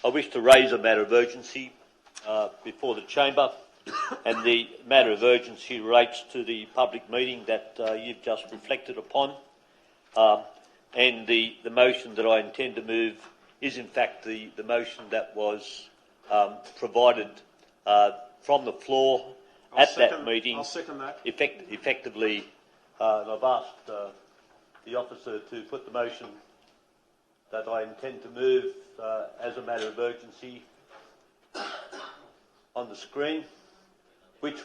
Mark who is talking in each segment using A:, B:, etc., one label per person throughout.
A: I wish to raise a matter of urgency before the chamber, and the matter of urgency relates to the public meeting that you've just reflected upon. And the motion that I intend to move is in fact the motion that was provided from the floor that meeting.
B: I'll second that.
A: Effectively, and I've asked the officer to put the motion that I intend to move as a matter of urgency on the screen, which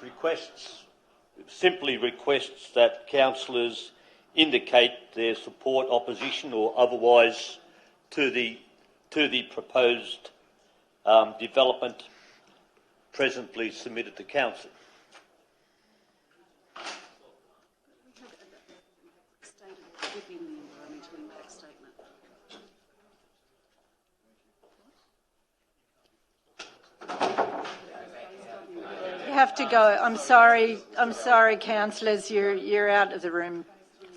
A: simply requests that councillors indicate their support, opposition or otherwise to the proposed development presently submitted to council.
C: You have to go. I'm sorry, councillors. You're out of the room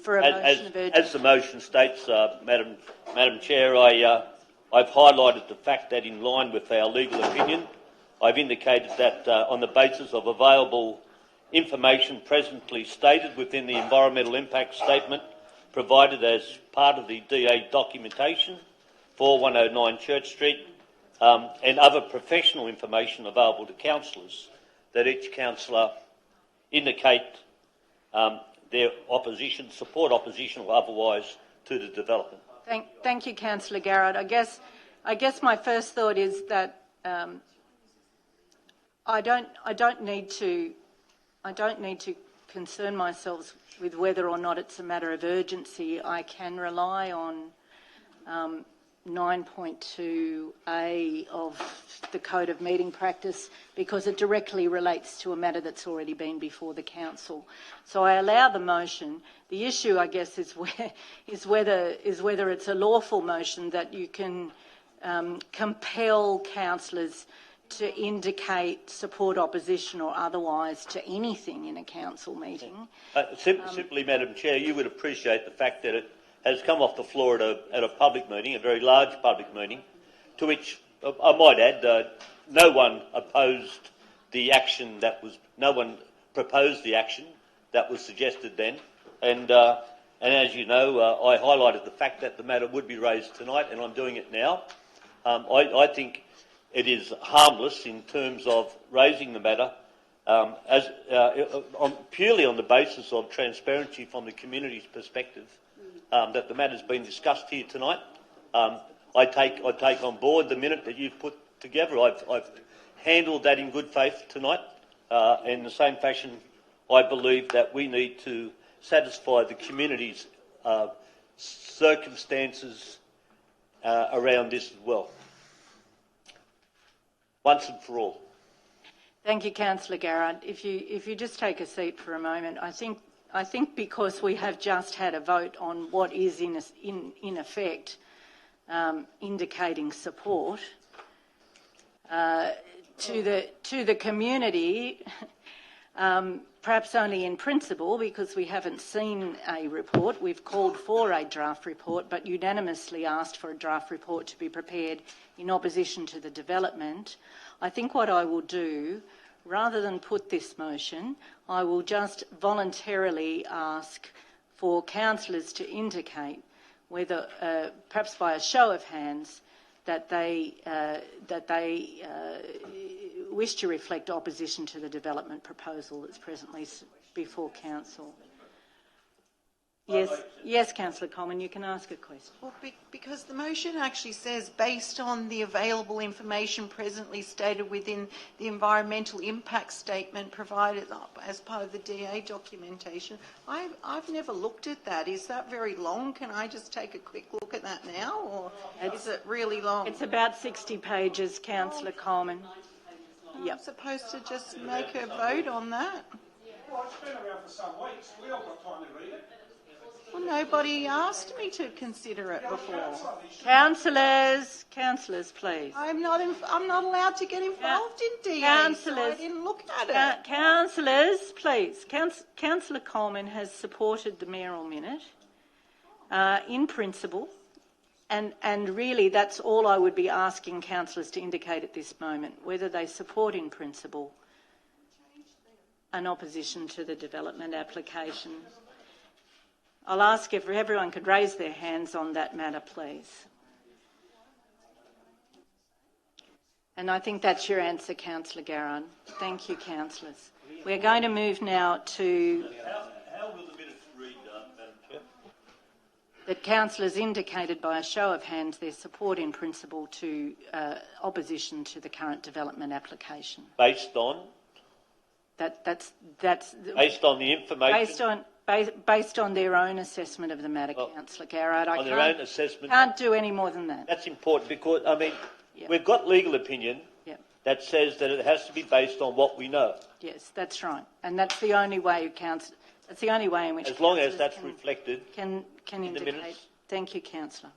C: for a motion of urgency.
A: As the motion states, Madam Chair, I've highlighted the fact that in line with our legal opinion, I've indicated that on the basis of available information presently stated within the environmental impact statement provided as part of the DA documentation for 109 Church Street and other professional information available to councillors, that each councillor indicate their opposition, support, opposition or otherwise to the development.
C: Thank you, Councillor Garrard. I guess my first thought is that I don't need to concern myself with whether or not it's a matter of urgency. I can rely on 9.2A of the Code of Meeting Practice because it directly relates to a matter that's already been before the council. So I allow the motion. The issue, I guess, is whether it's a lawful motion that you can compel councillors to indicate support, opposition or otherwise to anything in a council meeting.
A: Simply, Madam Chair, you would appreciate the fact that it has come off the floor at a public meeting, a very large public meeting, to which, I might add, no one opposed the action no one proposed the action that was suggested then. And as you know, I highlighted the fact that the matter would be raised tonight, and I'm doing it now. I think it is harmless in terms of raising the matter purely on the basis of transparency from the community's perspective. That the matter's been discussed here tonight. I take on board the minute that you've put together. I've handled that in good faith tonight. In the same fashion, I believe that we need to satisfy the community's circumstances around this as well, once and for all.
C: Thank you, Councillor Garrard. If you just take a seat for a moment, I think because we have just had a vote on what is in effect indicating support to the community, perhaps only in principle because we haven't seen a report. We've called for a draft report, but unanimously asked for a draft report to be prepared in opposition to the development. I think what I will do, rather than put this motion, I will just voluntarily ask for councillors to indicate whether, perhaps by a show of hands, that they wish to reflect opposition to the development proposal that's presently before council. Yes, Councillor Coleman, you can ask a question.
D: Well, because the motion actually says, based on the available information presently stated within the environmental impact statement provided as part of the DA documentation. I've never looked at that. Is that very long? Can I just take a quick look at that now, or is it really long?
C: It's about 60 pages, Councillor Coleman.
D: I'm supposed to just make a vote on that?
B: Well, it's been around for some weeks. We all got time to read it.
D: Well, nobody asked me to consider it before.
C: Councillors, please.
D: I'm not allowed to get involved in DA, so I didn't look at it.
C: Councillors, please. Councillor Coleman has supported the Mayoral Minute in principle And really, that's all I would be asking councillors to indicate at this moment, whether they support in principle an opposition to the development application. I'll ask if everyone could raise their hands on that matter, please. And I think that's your answer, Councillor Garrard. Thank you, councillors. We're going to move now to...
A: How will the minutes read, Madam Chair?
C: That councillors indicated by a show of hands their support in principle to opposition to the current development application.
A: Based on?
C: That's
A: Based on the information?
C: based on their own assessment of the matter, Councillor Garrard.
A: On their own assessment?
C: Can't do any more than that.
A: That's important because, I mean,
C: Yep.
A: we've got legal opinion that says that it has to be based on what we know.
C: Yes, that's right. And that's the only way that's the only way in which...
A: As long as that's reflected
C: can
A: in the
C: indicate.
A: minutes.
C: Thank you, Councillor.